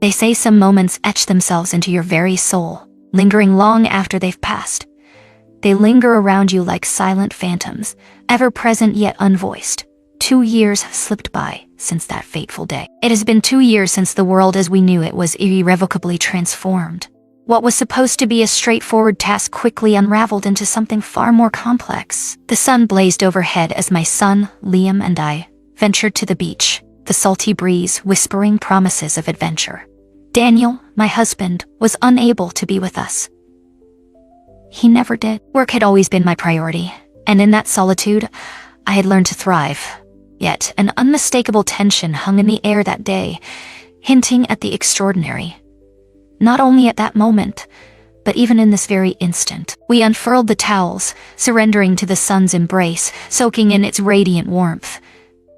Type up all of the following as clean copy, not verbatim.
They say some moments etch themselves into your very soul, lingering long after they've passed. They linger around you like silent phantoms, ever present yet unvoiced. 2 years have slipped by since that fateful day. It has been 2 years since the world as we knew it was irrevocably transformed. What was supposed to be a straightforward task quickly unraveled into something far more complex. The sun blazed overhead as my son, Liam, and I ventured to the beach, the salty breeze whispering promises of adventure. Daniel, my husband, was unable to be with us. He never did. Work had always been my priority, and in that solitude, I had learned to thrive. Yet, an unmistakable tension hung in the air that day, hinting at the extraordinary. Not only at that moment, but even in this very instant. We unfurled the towels, surrendering to the sun's embrace, soaking in its radiant warmth.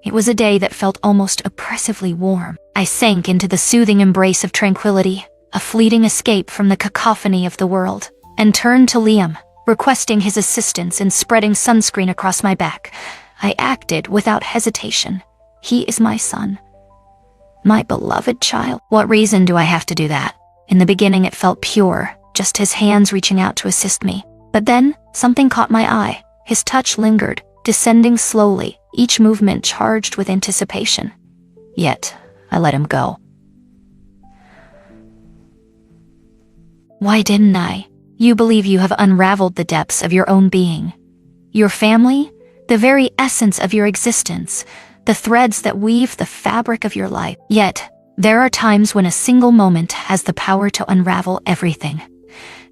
It was a day that felt almost oppressively warm. I sank into the soothing embrace of tranquility, a fleeting escape from the cacophony of the world, and turned to Liam, requesting his assistance in spreading sunscreen across my back. I acted without hesitation. He is my son. My beloved child. What reason do I have to do that? In the beginning it felt pure, just his hands reaching out to assist me. But then, something caught my eye. His touch lingered, descending slowly, each movement charged with anticipation. Yet, I let him go. Why didn't I? You believe you have unraveled the depths of your own being. Your family, the very essence of your existence, the threads that weave the fabric of your life. Yet, there are times when a single moment has the power to unravel everything.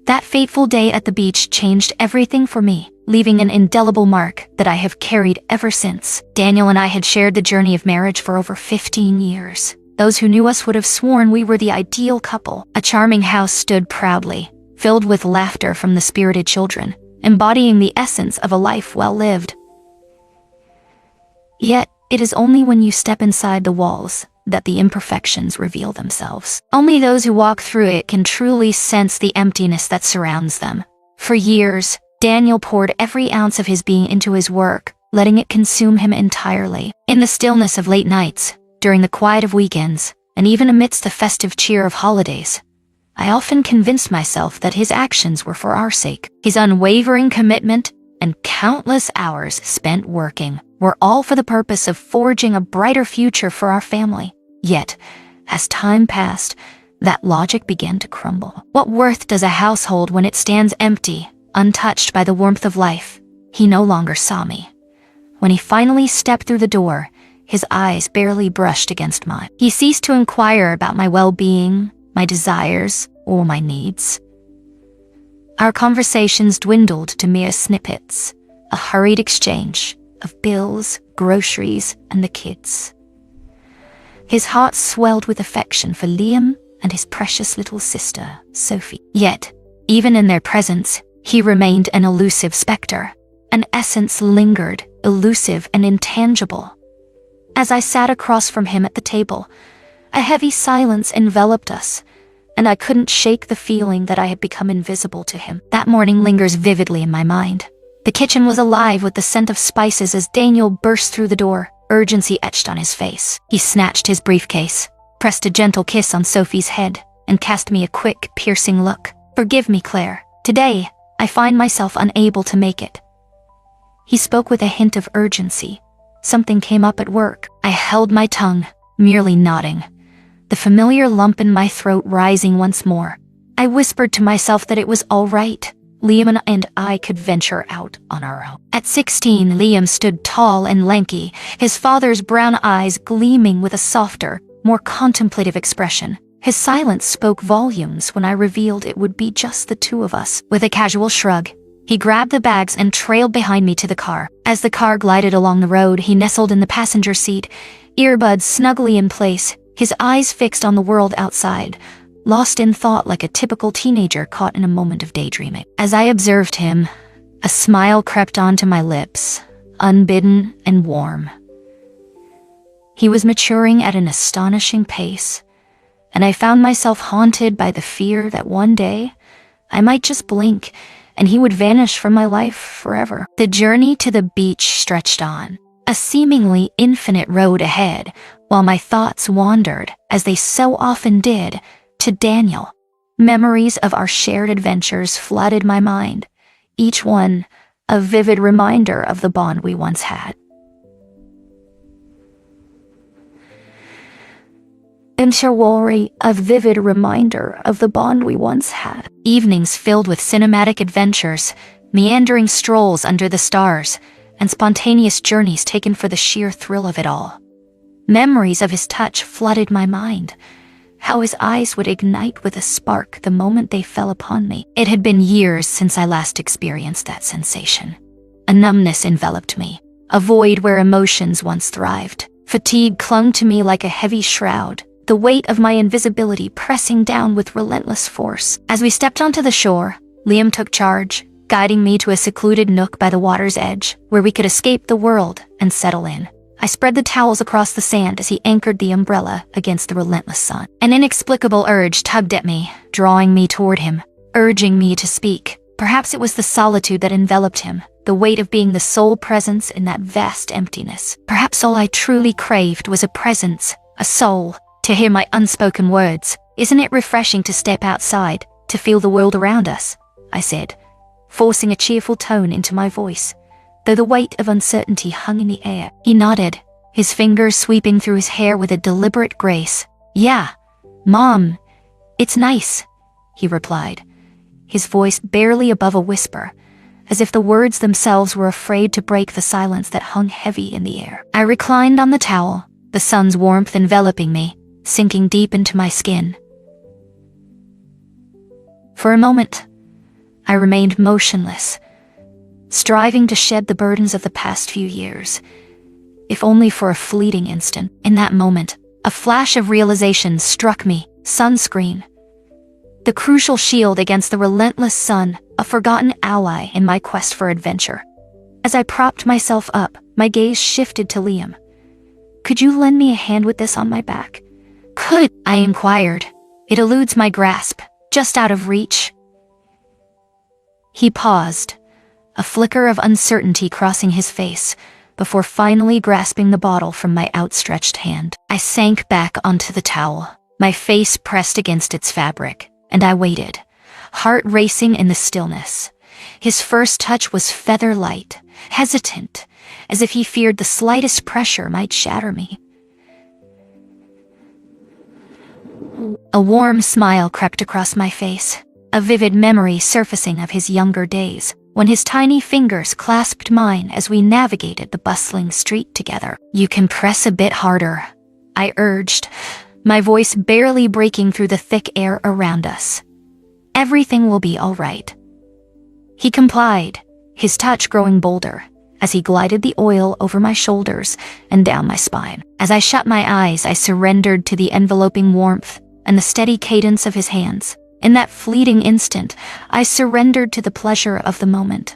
That fateful day at the beach changed everything for me, leaving an indelible mark that I have carried ever since. Daniel and I had shared the journey of marriage for over 15 years. Those who knew us would have sworn we were the ideal couple. A charming house stood proudly, filled with laughter from the spirited children, embodying the essence of a life well lived. Yet, it is only when you step inside the walls that the imperfections reveal themselves. Only those who walk through it can truly sense the emptiness that surrounds them. For years, Daniel poured every ounce of his being into his work, letting it consume him entirely. In the stillness of late nights, during the quiet of weekends, and even amidst the festive cheer of holidays, I often convinced myself that his actions were for our sake. His unwavering commitment and countless hours spent working were all for the purpose of forging a brighter future for our family. Yet, as time passed, that logic began to crumble. What worth does a house hold when it stands empty, untouched by the warmth of life? He no longer saw me. When he finally stepped through the door, his eyes barely brushed against mine. He ceased to inquire about my well-being, my desires, or my needs. Our conversations dwindled to mere snippets, a hurried exchange of bills, groceries, and the kids. His heart swelled with affection for Liam and his precious little sister, Sophie. Yet, even in their presence, he remained an elusive specter. An essence lingered, elusive and intangible. As I sat across from him at the table, a heavy silence enveloped us, and I couldn't shake the feeling that I had become invisible to him. That morning lingers vividly in my mind. The kitchen was alive with the scent of spices as Daniel burst through the door, urgency etched on his face. He snatched his briefcase, pressed a gentle kiss on Sophie's head, and cast me a quick, piercing look. "Forgive me, Claire. Today, I find myself unable to make it." He spoke with a hint of urgency. Something came up at work. I held my tongue, merely nodding, the familiar lump in my throat rising once more. I whispered to myself that it was all right. Liam and I could venture out on our own. At 16, Liam stood tall and lanky, his father's brown eyes gleaming with a softer, more contemplative expression. His silence spoke volumes when I revealed it would be just the two of us. With a casual shrug, he grabbed the bags and trailed behind me to the car. As the car glided along the road, he nestled in the passenger seat, earbuds snugly in place, his eyes fixed on the world outside, lost in thought like a typical teenager caught in a moment of daydreaming. As I observed him, a smile crept onto my lips, unbidden and warm. He was maturing at an astonishing pace, and I found myself haunted by the fear that one day I might just blink and he would vanish from my life forever. The journey to the beach stretched on, a seemingly infinite road ahead, while my thoughts wandered, as they so often did, to Daniel. Memories of our shared adventures flooded my mind, each one a vivid reminder of the bond we once had. A vivid reminder of the bond we once had. Evenings filled with cinematic adventures, meandering strolls under the stars, and spontaneous journeys taken for the sheer thrill of it all. Memories of his touch flooded my mind, how his eyes would ignite with a spark the moment they fell upon me. It had been years since I last experienced that sensation. A numbness enveloped me, a void where emotions once thrived. Fatigue clung to me like a heavy shroud, the weight of my invisibility pressing down with relentless force. As we stepped onto the shore, Liam took charge, guiding me to a secluded nook by the water's edge, where we could escape the world and settle in. I spread the towels across the sand as he anchored the umbrella against the relentless sun. An inexplicable urge tugged at me, drawing me toward him, urging me to speak. Perhaps it was the solitude that enveloped him, the weight of being the sole presence in that vast emptiness. Perhaps all I truly craved was a presence, a soul, to hear my unspoken words. "Isn't it refreshing to step outside, to feel the world around us?" I said, forcing a cheerful tone into my voice, though the weight of uncertainty hung in the air. He nodded, his fingers sweeping through his hair with a deliberate grace. "Yeah, Mom, it's nice," he replied, his voice barely above a whisper, as if the words themselves were afraid to break the silence that hung heavy in the air. I reclined on the towel, the sun's warmth enveloping me, sinking deep into my skin. For a moment, I remained motionless, striving to shed the burdens of the past few years, if only for a fleeting instant. In that moment, a flash of realization struck me: sunscreen. The crucial shield against the relentless sun, a forgotten ally in my quest for adventure. As I propped myself up, my gaze shifted to Liam. "Could you lend me a hand with this on my back?" "Could?" I inquired. "It eludes my grasp, just out of reach." He paused, a flicker of uncertainty crossing his face, before finally grasping the bottle from my outstretched hand. I sank back onto the towel, my face pressed against its fabric, and I waited, heart racing in the stillness. His first touch was feather-light, hesitant, as if he feared the slightest pressure might shatter me. A warm smile crept across my face, a vivid memory surfacing of his younger days, when his tiny fingers clasped mine as we navigated the bustling street together. "You can press a bit harder," I urged, my voice barely breaking through the thick air around us. "Everything will be all right." He complied, his touch growing bolder, as he glided the oil over my shoulders and down my spine. As I shut my eyes, I surrendered to the enveloping warmth and the steady cadence of his hands. In that fleeting instant, I surrendered to the pleasure of the moment.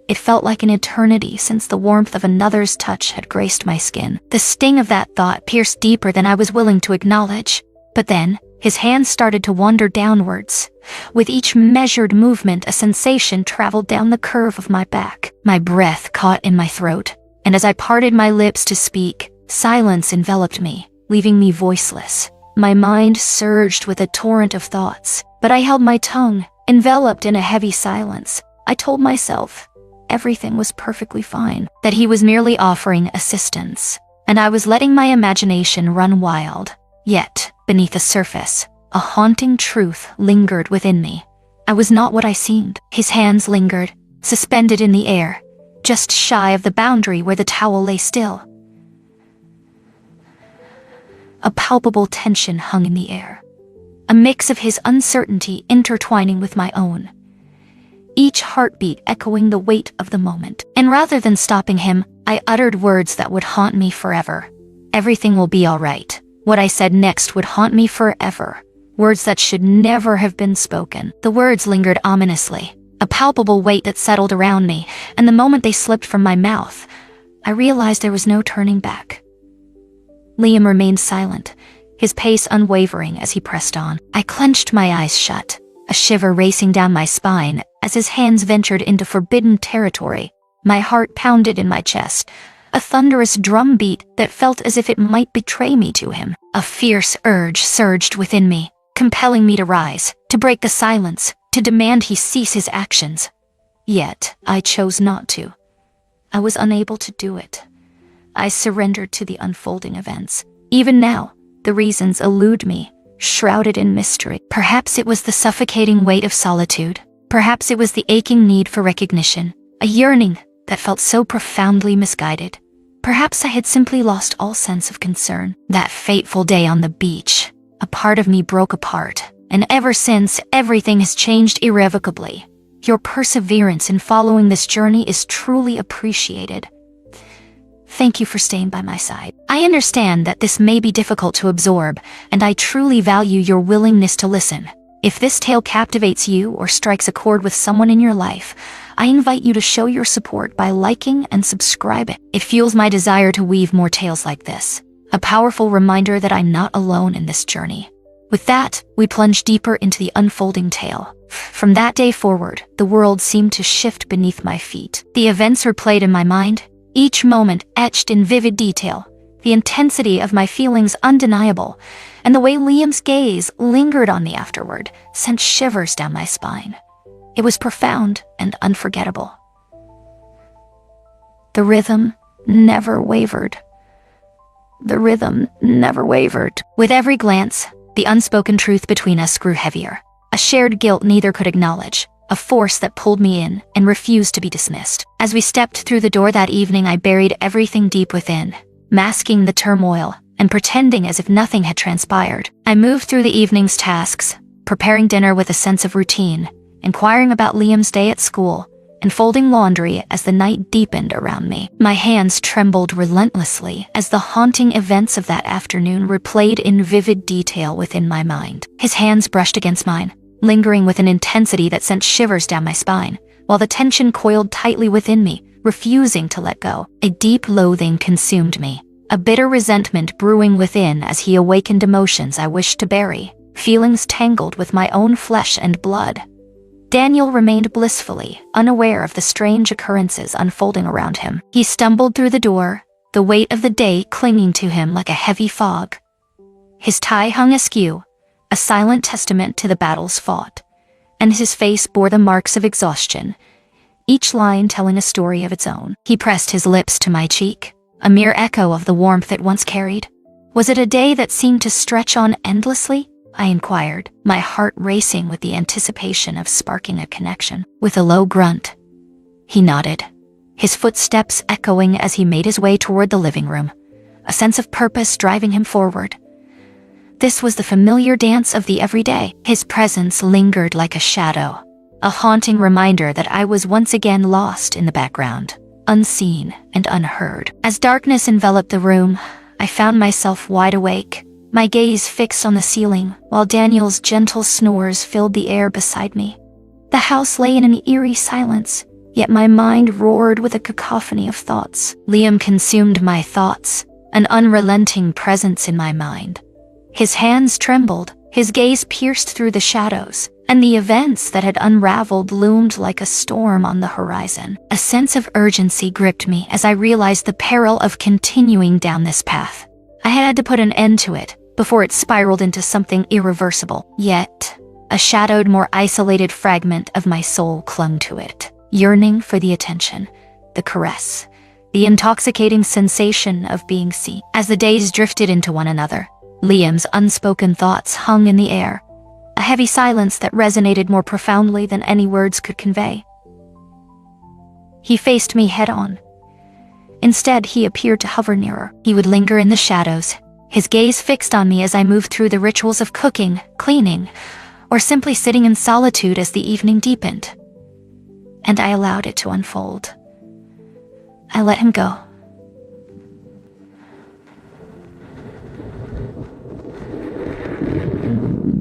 It felt like an eternity since the warmth of another's touch had graced my skin. The sting of that thought pierced deeper than I was willing to acknowledge. But then, his hands started to wander downwards. With each measured movement, a sensation traveled down the curve of my back. My breath caught in my throat, and as I parted my lips to speak, silence enveloped me, leaving me voiceless. My mind surged with a torrent of thoughts, but I held my tongue, enveloped in a heavy silence. I told myself everything was perfectly fine, that he was merely offering assistance, and I was letting my imagination run wild. Yet, beneath the surface, a haunting truth lingered within me. I was not what I seemed. His hands lingered, suspended in the air, just shy of the boundary where the towel lay still. A palpable tension hung in the air, a mix of his uncertainty intertwining with my own, each heartbeat echoing the weight of the moment. And rather than stopping him, I uttered words that would haunt me forever. "Everything will be all right." What I said next would haunt me forever, words that should never have been spoken. The words lingered ominously, a palpable weight that settled around me, and the moment they slipped from my mouth, I realized there was no turning back. Liam remained silent, his pace unwavering as he pressed on. I clenched my eyes shut, a shiver racing down my spine as his hands ventured into forbidden territory. My heart pounded in my chest, a thunderous drumbeat that felt as if it might betray me to him. A fierce urge surged within me, compelling me to rise, to break the silence, to demand he cease his actions. Yet, I chose not to. I was unable to do it. I surrendered to the unfolding events. Even now, the reasons elude me, shrouded in mystery. Perhaps it was the suffocating weight of solitude. Perhaps it was the aching need for recognition, a yearning that felt so profoundly misguided. Perhaps I had simply lost all sense of concern. That fateful day on the beach, a part of me broke apart, and ever since, everything has changed irrevocably. Your perseverance in following this journey is truly appreciated. Thank you for staying by my side. I understand that this may be difficult to absorb, and I truly value your willingness to listen. If this tale captivates you or strikes a chord with someone in your life, I invite you to show your support by liking and subscribing. It fuels my desire to weave more tales like this, a powerful reminder that I'm not alone in this journey. With that, we plunge deeper into the unfolding tale. From that day forward, the world seemed to shift beneath my feet. The events replayed in my mind, each moment etched in vivid detail, the intensity of my feelings undeniable, and the way Liam's gaze lingered on me afterward sent shivers down my spine. It was profound and unforgettable. The rhythm never wavered. The rhythm never wavered. With every glance, the unspoken truth between us grew heavier. A shared guilt neither could acknowledge, a force that pulled me in and refused to be dismissed. As we stepped through the door that evening, I buried everything deep within, masking the turmoil and pretending as if nothing had transpired. I moved through the evening's tasks, preparing dinner with a sense of routine, inquiring about Liam's day at school, and folding laundry as the night deepened around me. My hands trembled relentlessly as the haunting events of that afternoon replayed in vivid detail within my mind. His hands brushed against mine, lingering with an intensity that sent shivers down my spine, while the tension coiled tightly within me, refusing to let go. A deep loathing consumed me, a bitter resentment brewing within as he awakened emotions I wished to bury, feelings tangled with my own flesh and blood. Daniel remained blissfully unaware of the strange occurrences unfolding around him. He stumbled through the door, the weight of the day clinging to him like a heavy fog. His tie hung askew, a silent testament to the battles fought, and his face bore the marks of exhaustion, each line telling a story of its own. He pressed his lips to my cheek, a mere echo of the warmth it once carried. Was it a day that seemed to stretch on endlessly? I inquired, my heart racing with the anticipation of sparking a connection. With a low grunt, he nodded, his footsteps echoing as he made his way toward the living room, a sense of purpose driving him forward. This was the familiar dance of the everyday. His presence lingered like a shadow, a haunting reminder that I was once again lost in the background, unseen and unheard. As darkness enveloped the room, I found myself wide awake, my gaze fixed on the ceiling, while Daniel's gentle snores filled the air beside me. The house lay in an eerie silence, yet my mind roared with a cacophony of thoughts. Liam consumed my thoughts, an unrelenting presence in my mind. His hands trembled, his gaze pierced through the shadows, and the events that had unraveled loomed like a storm on the horizon. A sense of urgency gripped me as I realized the peril of continuing down this path. I had to put an end to it before it spiraled into something irreversible. Yet, a shadowed, more isolated fragment of my soul clung to it, yearning for the attention, the caress, the intoxicating sensation of being seen. As the days drifted into one another, Liam's unspoken thoughts hung in the air, a heavy silence that resonated more profoundly than any words could convey. He faced me head-on. Instead, he appeared to hover nearer. He would linger in the shadows, his gaze fixed on me as I moved through the rituals of cooking, cleaning, or simply sitting in solitude as the evening deepened. And I allowed it to unfold. I let him go.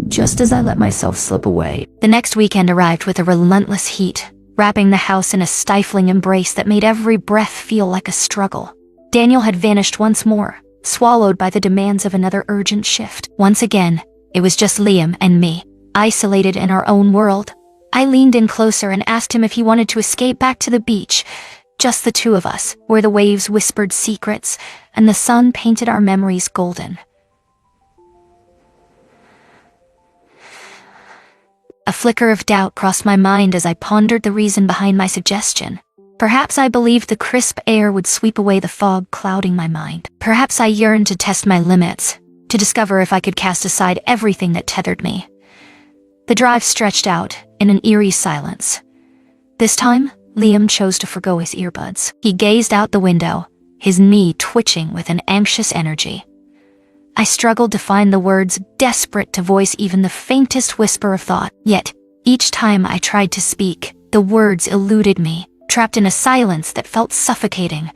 Just as I let myself slip away. The next weekend arrived with a relentless heat, wrapping the house in a stifling embrace that made every breath feel like a struggle. Daniel had vanished once more, swallowed by the demands of another urgent shift. Once again, it was just Liam and me, isolated in our own world. I leaned in closer and asked him if he wanted to escape back to the beach, just the two of us, where the waves whispered secrets and the sun painted our memories golden. A flicker of doubt crossed my mind as I pondered the reason behind my suggestion. Perhaps I believed the crisp air would sweep away the fog clouding my mind. Perhaps I yearned to test my limits, to discover if I could cast aside everything that tethered me. The drive stretched out in an eerie silence. This time, Liam chose to forgo his earbuds. He gazed out the window, his knee twitching with an anxious energy. I struggled to find the words, desperate to voice even the faintest whisper of thought. Yet, each time I tried to speak, the words eluded me, trapped in a silence that felt suffocating.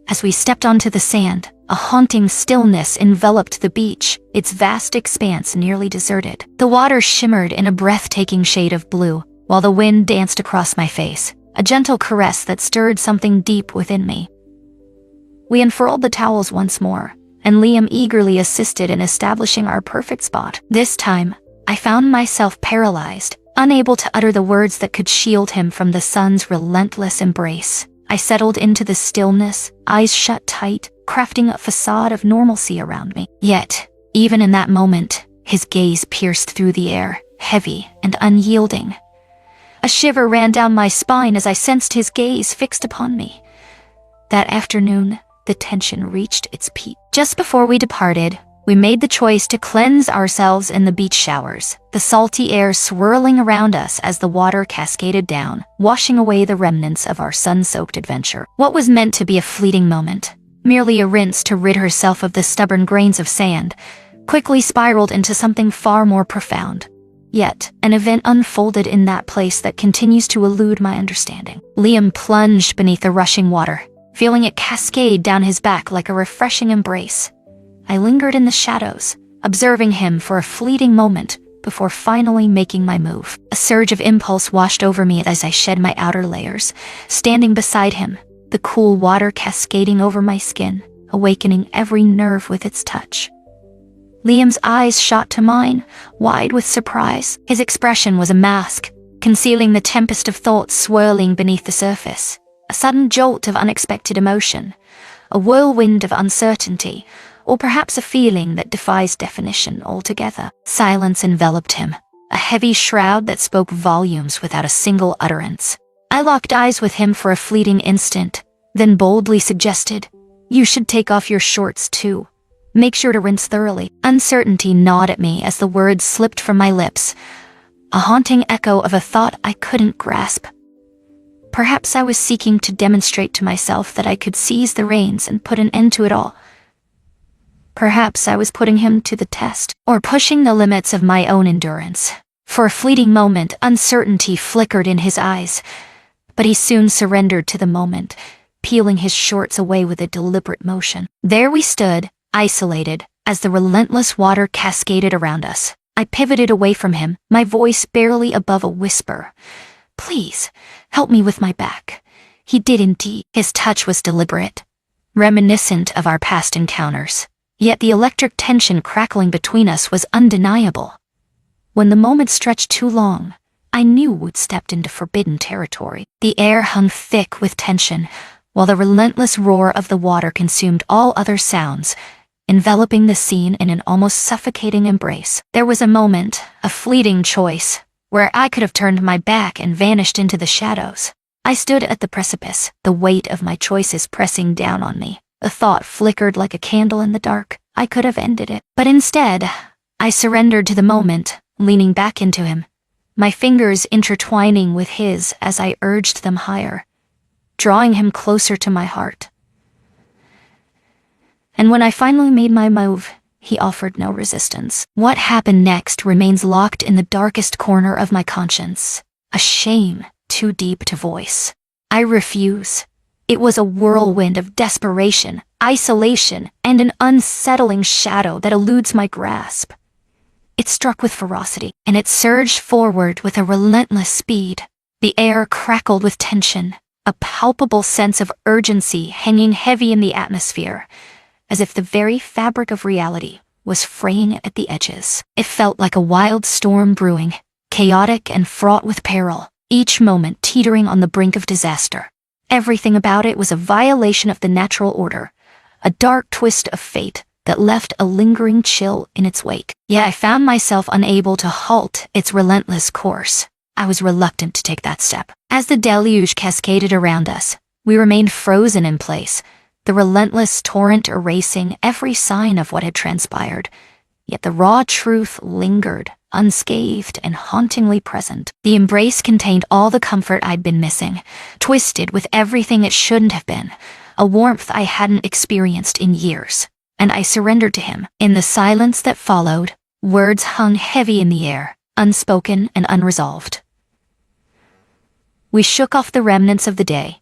As we stepped onto the sand, a haunting stillness enveloped the beach, its vast expanse nearly deserted. The water shimmered in a breathtaking shade of blue, while the wind danced across my face, a gentle caress that stirred something deep within me. We unfurled the towels once more, and Liam eagerly assisted in establishing our perfect spot. This time, I found myself paralyzed, unable to utter the words that could shield him from the sun's relentless embrace. I settled into the stillness, eyes shut tight, crafting a facade of normalcy around me. Yet, even in that moment, his gaze pierced through the air, heavy and unyielding. A shiver ran down my spine as I sensed his gaze fixed upon me. That afternoon, the tension reached its peak. Just before we departed, we made the choice to cleanse ourselves in the beach showers, the salty air swirling around us as the water cascaded down, washing away the remnants of our sun-soaked adventure. What was meant to be a fleeting moment, merely a rinse to rid herself of the stubborn grains of sand, quickly spiraled into something far more profound. Yet, an event unfolded in that place that continues to elude my understanding. Liam plunged beneath the rushing water, feeling it cascade down his back like a refreshing embrace. I lingered in the shadows, observing him for a fleeting moment before finally making my move. A surge of impulse washed over me as I shed my outer layers, standing beside him, the cool water cascading over my skin, awakening every nerve with its touch. Liam's eyes shot to mine, wide with surprise. His expression was a mask, concealing the tempest of thoughts swirling beneath the surface. A sudden jolt of unexpected emotion, a whirlwind of uncertainty, or perhaps a feeling that defies definition altogether. Silence enveloped him, a heavy shroud that spoke volumes without a single utterance. I locked eyes with him for a fleeting instant, then boldly suggested, "You should take off your shorts too. Make sure to rinse thoroughly." Uncertainty gnawed at me as the words slipped from my lips, a haunting echo of a thought I couldn't grasp. Perhaps I was seeking to demonstrate to myself that I could seize the reins and put an end to it all. Perhaps I was putting him to the test, or pushing the limits of my own endurance. For a fleeting moment, uncertainty flickered in his eyes, but he soon surrendered to the moment, peeling his shorts away with a deliberate motion. There we stood, isolated, as the relentless water cascaded around us. I pivoted away from him, my voice barely above a whisper. "Please, help me with my back." He did indeed. His touch was deliberate, reminiscent of our past encounters. Yet the electric tension crackling between us was undeniable. When the moment stretched too long, I knew we'd stepped into forbidden territory. The air hung thick with tension, while the relentless roar of the water consumed all other sounds, enveloping the scene in an almost suffocating embrace. There was a moment, a fleeting choice, where I could have turned my back and vanished into the shadows. I stood at the precipice, the weight of my choices pressing down on me. The thought flickered like a candle in the dark. I could have ended it. But instead, I surrendered to the moment, leaning back into him, my fingers intertwining with his as I urged them higher, drawing him closer to my heart. And when I finally made my move, he offered no resistance. What happened next remains locked in the darkest corner of my conscience, a shame too deep to voice. I refuse. It was a whirlwind of desperation, isolation, and an unsettling shadow that eludes my grasp. It struck with ferocity, and it surged forward with a relentless speed. The air crackled with tension, a palpable sense of urgency hanging heavy in the atmosphere, as if the very fabric of reality was fraying at the edges. It felt like a wild storm brewing, chaotic and fraught with peril, each moment teetering on the brink of disaster. Everything about it was a violation of the natural order, a dark twist of fate that left a lingering chill in its wake. Yet I found myself unable to halt its relentless course. I was reluctant to take that step. As the deluge cascaded around us, we remained frozen in place, the relentless torrent erasing every sign of what had transpired. Yet the raw truth lingered, unscathed and hauntingly present. The embrace contained all the comfort I'd been missing, twisted with everything it shouldn't have been, a warmth I hadn't experienced in years. And I surrendered to him. In the silence that followed, words hung heavy in the air, unspoken and unresolved. We shook off the remnants of the day,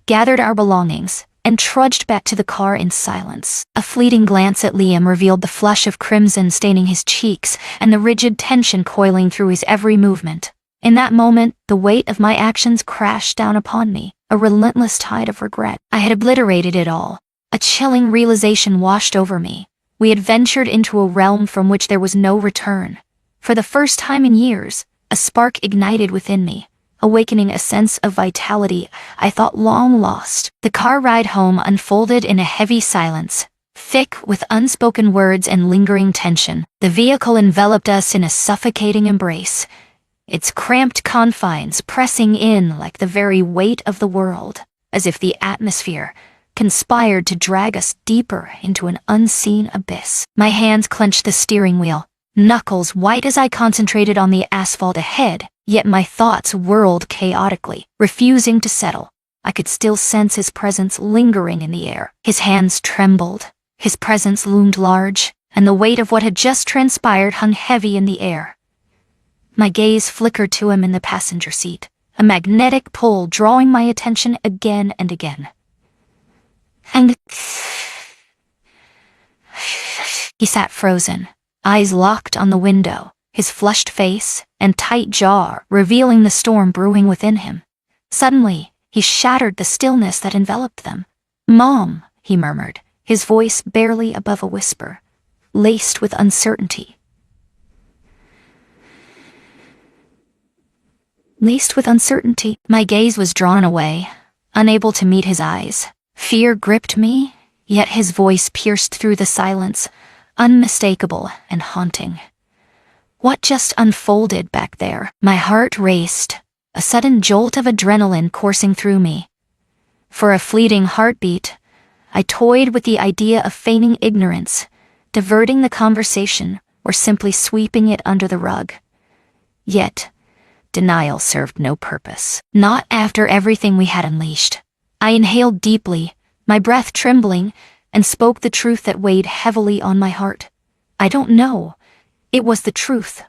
gathered our belongings, and trudged back to the car in silence. A fleeting glance at Liam revealed the flush of crimson staining his cheeks and the rigid tension coiling through his every movement. In that moment, the weight of my actions crashed down upon me, a relentless tide of regret. I had obliterated it all. A chilling realization washed over me. We had ventured into a realm from which there was no return. For the first time in years, a spark ignited within me, awakening a sense of vitality I thought long lost. The car ride home unfolded in a heavy silence, thick with unspoken words and lingering tension. The vehicle enveloped us in a suffocating embrace, its cramped confines pressing in like the very weight of the world, as if the atmosphere conspired to drag us deeper into an unseen abyss. My hands clenched the steering wheel, knuckles white as I concentrated on the asphalt ahead, yet my thoughts whirled chaotically, refusing to settle. I could still sense his presence lingering in the air. His hands trembled, his presence loomed large, and the weight of what had just transpired hung heavy in the air. My gaze flickered to him in the passenger seat, a magnetic pull drawing my attention again and again. And he sat frozen, eyes locked on the window, his flushed face and tight jaw revealing the storm brewing within him. Suddenly, he shattered the stillness that enveloped them. "Mom," he murmured, his voice barely above a whisper, laced with uncertainty. My gaze was drawn away, unable to meet his eyes. Fear gripped me, yet his voice pierced through the silence, unmistakable and haunting. What just unfolded back there? My heart raced, a sudden jolt of adrenaline coursing through me. For a fleeting heartbeat, I toyed with the idea of feigning ignorance, diverting the conversation, or simply sweeping it under the rug. Yet, denial served no purpose. Not after everything we had unleashed. I inhaled deeply, my breath trembling, and spoke the truth that weighed heavily on my heart. I don't know. It was the truth,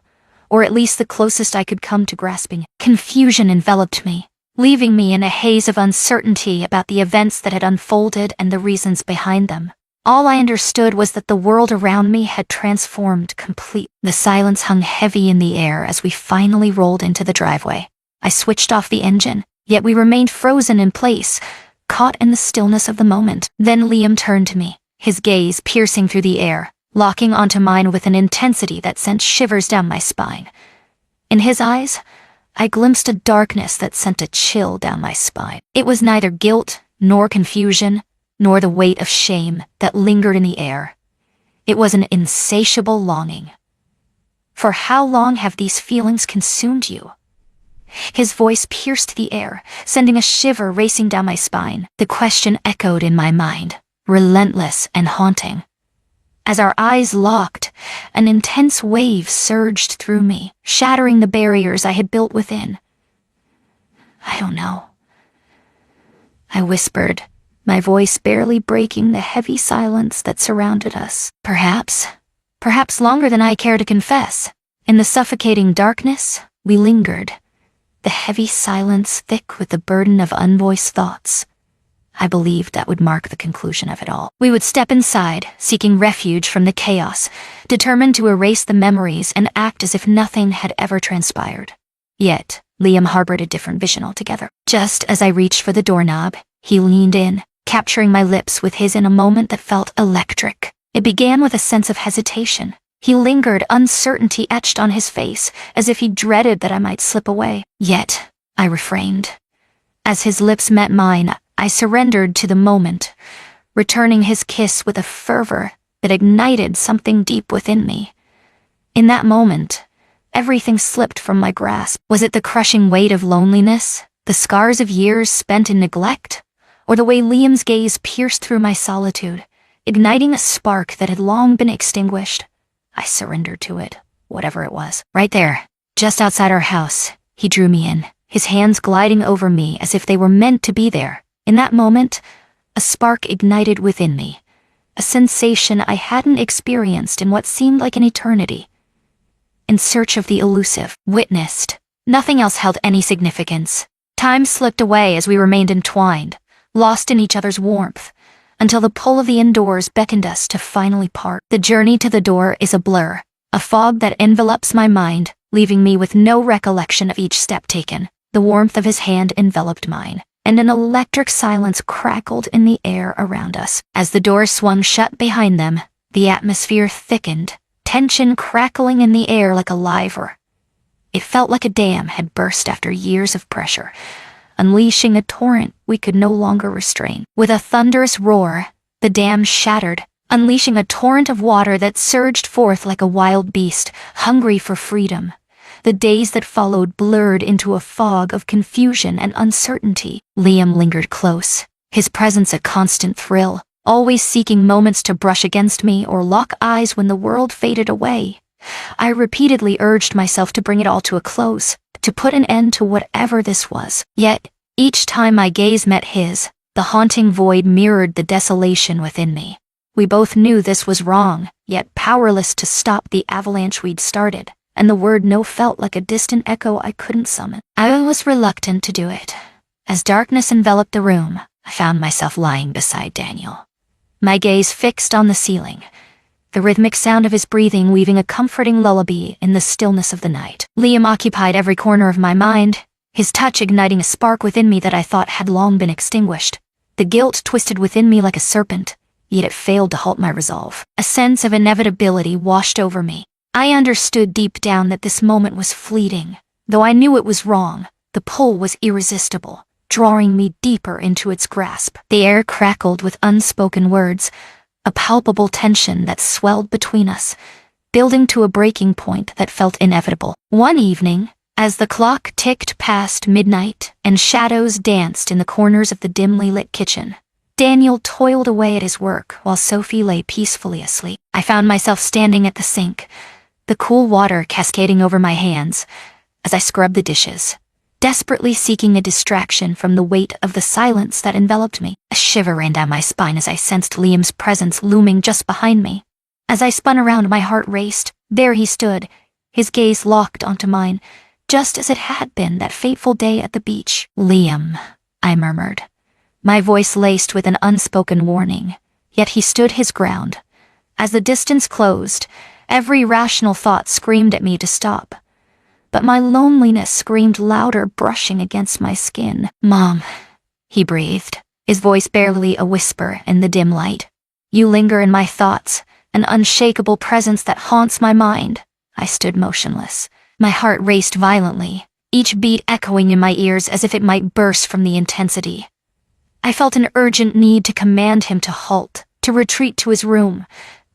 or at least the closest I could come to grasping. Confusion enveloped me, leaving me in a haze of uncertainty about the events that had unfolded and the reasons behind them. All I understood was that the world around me had transformed completely. The silence hung heavy in the air as we finally rolled into the driveway. I switched off the engine, yet we remained frozen in place, caught in the stillness of the moment. Then Liam turned to me, his gaze piercing through the air, locking onto mine with an intensity that sent shivers down my spine. In his eyes, I glimpsed a darkness that sent a chill down my spine. It was neither guilt, nor confusion, nor the weight of shame that lingered in the air. It was an insatiable longing. For how long have these feelings consumed you? His voice pierced the air, sending a shiver racing down my spine. The question echoed in my mind, relentless and haunting. As our eyes locked, an intense wave surged through me, shattering the barriers I had built within. "I don't know," I whispered, my voice barely breaking the heavy silence that surrounded us. Perhaps longer than I care to confess. In the suffocating darkness, we lingered, the heavy silence thick with the burden of unvoiced thoughts. I believed that would mark the conclusion of it all. We would step inside, seeking refuge from the chaos, determined to erase the memories and act as if nothing had ever transpired. Yet, Liam harbored a different vision altogether. Just as I reached for the doorknob, he leaned in, capturing my lips with his in a moment that felt electric. It began with a sense of hesitation. He lingered, uncertainty etched on his face, as if he dreaded that I might slip away. Yet, I refrained. As his lips met mine, I surrendered to the moment, returning his kiss with a fervor that ignited something deep within me. In that moment, everything slipped from my grasp. Was it the crushing weight of loneliness, the scars of years spent in neglect, or the way Liam's gaze pierced through my solitude, igniting a spark that had long been extinguished? I surrendered to it, whatever it was. Right there, just outside our house, he drew me in, his hands gliding over me as if they were meant to be there. In that moment, a spark ignited within me, a sensation I hadn't experienced in what seemed like an eternity. In search of the elusive, witnessed, nothing else held any significance. Time slipped away as we remained entwined, lost in each other's warmth, until the pull of the indoors beckoned us to finally part. The journey to the door is a blur, a fog that envelops my mind, leaving me with no recollection of each step taken. The warmth of his hand enveloped mine, and an electric silence crackled in the air around us. As the door swung shut behind them, the atmosphere thickened, tension crackling in the air like a liver. It felt like a dam had burst after years of pressure, unleashing a torrent we could no longer restrain. With a thunderous roar, the dam shattered, unleashing a torrent of water that surged forth like a wild beast, hungry for freedom. The days that followed blurred into a fog of confusion and uncertainty. Liam lingered close, his presence a constant thrill, always seeking moments to brush against me or lock eyes when the world faded away. I repeatedly urged myself to bring it all to a close, to put an end to whatever this was. Yet, each time my gaze met his, the haunting void mirrored the desolation within me. We both knew this was wrong, yet powerless to stop the avalanche we'd started, and the word no felt like a distant echo I couldn't summon. I was reluctant to do it. As darkness enveloped the room, I found myself lying beside Daniel, my gaze fixed on the ceiling, the rhythmic sound of his breathing weaving a comforting lullaby in the stillness of the night. Liam occupied every corner of my mind, his touch igniting a spark within me that I thought had long been extinguished. The guilt twisted within me like a serpent, yet it failed to halt my resolve. A sense of inevitability washed over me. I understood deep down that this moment was fleeting. Though I knew it was wrong, the pull was irresistible, drawing me deeper into its grasp. The air crackled with unspoken words, a palpable tension that swelled between us, building to a breaking point that felt inevitable. One evening, as the clock ticked past midnight and shadows danced in the corners of the dimly lit kitchen, Daniel toiled away at his work while Sophie lay peacefully asleep. I found myself standing at the sink, the cool water cascading over my hands as I scrubbed the dishes, desperately seeking a distraction from the weight of the silence that enveloped me. A shiver ran down my spine as I sensed Liam's presence looming just behind me. As I spun around, my heart raced. There he stood, his gaze locked onto mine, just as it had been that fateful day at the beach. "Liam," I murmured, my voice laced with an unspoken warning. Yet he stood his ground. As the distance closed, every rational thought screamed at me to stop. But my loneliness screamed louder, brushing against my skin. "Mom," he breathed, his voice barely a whisper in the dim light. "You linger in my thoughts, an unshakable presence that haunts my mind." I stood motionless. My heart raced violently, each beat echoing in my ears as if it might burst from the intensity. I felt an urgent need to command him to halt, to retreat to his room,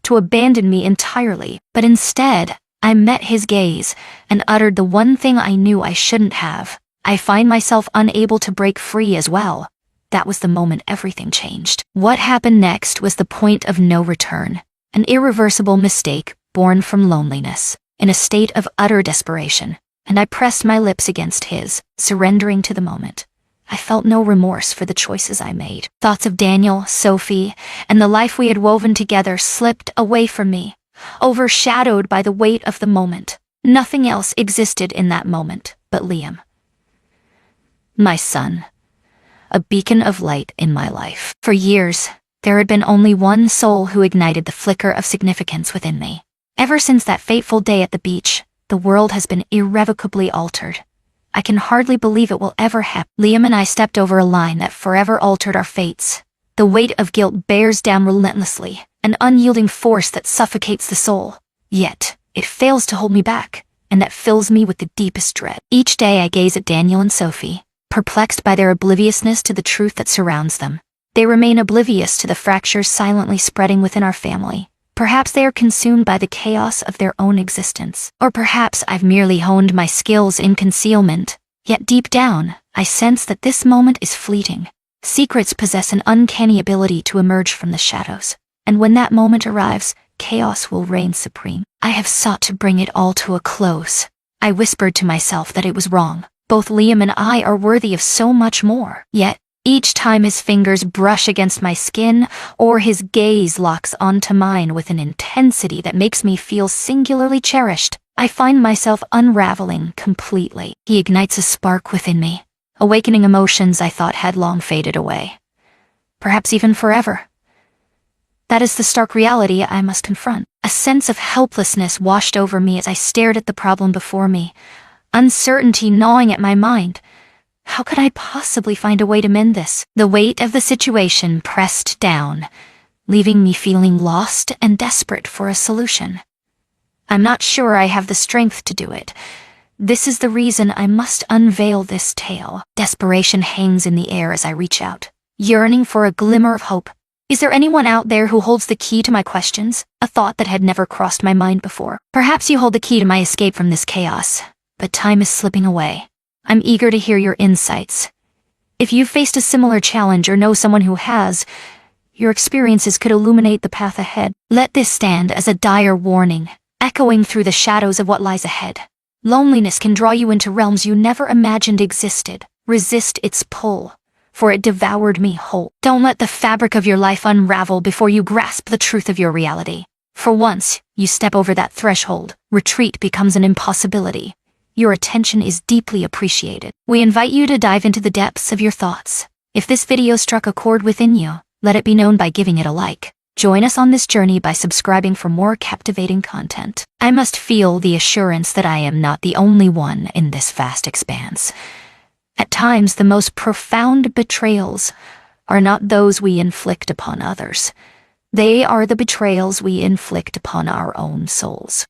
to abandon me entirely. But instead, I met his gaze and uttered the one thing I knew I shouldn't have. I find myself unable to break free as well. That was the moment everything changed. What happened next was the point of no return, an irreversible mistake born from loneliness, in a state of utter desperation, and I pressed my lips against his, surrendering to the moment. I felt no remorse for the choices I made. Thoughts of Daniel, Sophie, and the life we had woven together slipped away from me, overshadowed by the weight of the moment. Nothing else existed in that moment but Liam, my son, a beacon of light in my life. For years, there had been only one soul who ignited the flicker of significance within me. Ever since that fateful day at the beach, the world has been irrevocably altered. I can hardly believe it will ever happen. Liam and I stepped over a line that forever altered our fates. The weight of guilt bears down relentlessly, an unyielding force that suffocates the soul. Yet, it fails to hold me back, and that fills me with the deepest dread. Each day I gaze at Daniel and Sophie, perplexed by their obliviousness to the truth that surrounds them. They remain oblivious to the fractures silently spreading within our family. Perhaps they are consumed by the chaos of their own existence. Or perhaps I've merely honed my skills in concealment. Yet deep down, I sense that this moment is fleeting. Secrets possess an uncanny ability to emerge from the shadows. And when that moment arrives, chaos will reign supreme. I have sought to bring it all to a close. I whispered to myself that it was wrong. Both Liam and I are worthy of so much more. Yet, each time his fingers brush against my skin, or his gaze locks onto mine with an intensity that makes me feel singularly cherished, I find myself unraveling completely. He ignites a spark within me, awakening emotions I thought had long faded away. Perhaps even forever. That is the stark reality I must confront. A sense of helplessness washed over me as I stared at the problem before me, uncertainty gnawing at my mind. How could I possibly find a way to mend this? The weight of the situation pressed down, leaving me feeling lost and desperate for a solution. I'm not sure I have the strength to do it. This is the reason I must unveil this tale. Desperation hangs in the air as I reach out, yearning for a glimmer of hope. Is there anyone out there who holds the key to my questions? A thought that had never crossed my mind before. Perhaps you hold the key to my escape from this chaos, but time is slipping away. I'm eager to hear your insights. If you've faced a similar challenge or know someone who has, your experiences could illuminate the path ahead. Let this stand as a dire warning, echoing through the shadows of what lies ahead. Loneliness can draw you into realms you never imagined existed. Resist its pull, for it devoured me whole. Don't let the fabric of your life unravel before you grasp the truth of your reality. For once you step over that threshold, retreat becomes an impossibility. Your attention is deeply appreciated. We invite you to dive into the depths of your thoughts. If this video struck a chord within you, let it be known by giving it a like. Join us on this journey by subscribing for more captivating content. I must feel the assurance that I am not the only one in this vast expanse. At times, the most profound betrayals are not those we inflict upon others. They are the betrayals we inflict upon our own souls.